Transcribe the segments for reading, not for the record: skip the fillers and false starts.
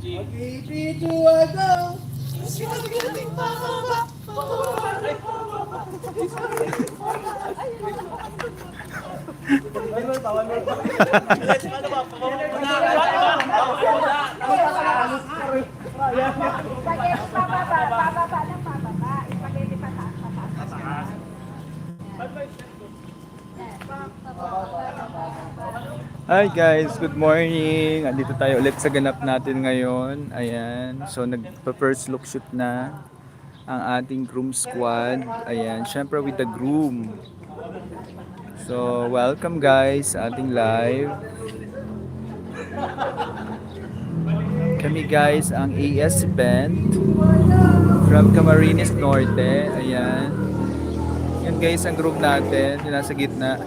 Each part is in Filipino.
Mag-ibituan Spaghetti pababa ng pababa. Spaghetti pataas, pataas. Hi guys, good morning. Andito tayo ulit sa ganap natin ngayon. Ayan, so nagpa-first look shoot na ang ating groom squad. Ayan, syempre with the groom. So, welcome guys sa ating live. Kami guys ang AS Band from Camarines Norte. Ayan. Yan guys ang group natin, yung nasa gitna.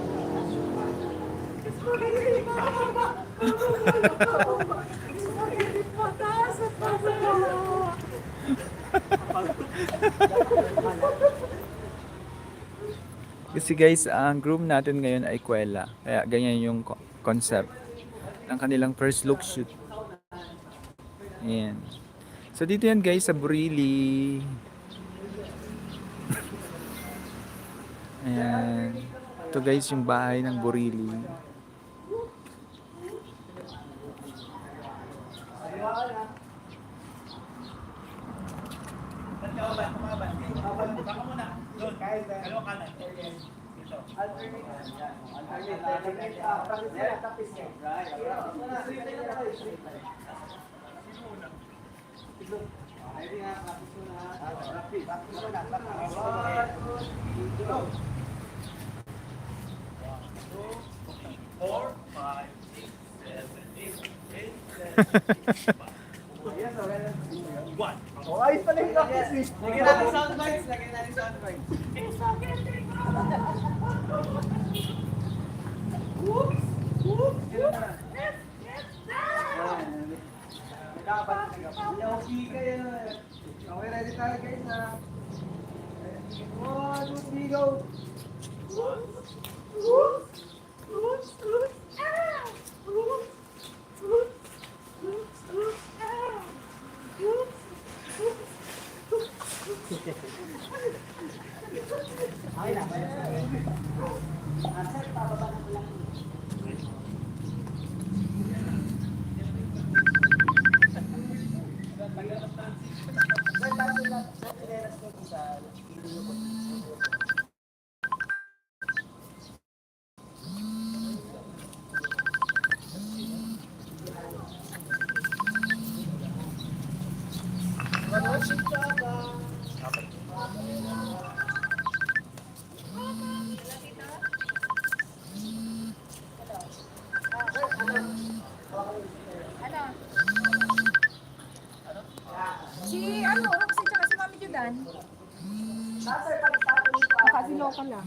Kasi guys, ang group natin ngayon ay kwela. Kaya ganyan yung concept ng kanilang first look shoot. Ayan. So dito yan guys sa Burili. Ayan. Ito guys yung bahay ng Burili. Oh, ayos pala yung kapis eh. Lagyan natin soundbites, lagyan natin soundbites. Okay, ready tayo guys na. 1, 2, 3, go! Si Roxy tsaka si Mami Judan. Nakasilo ka lang.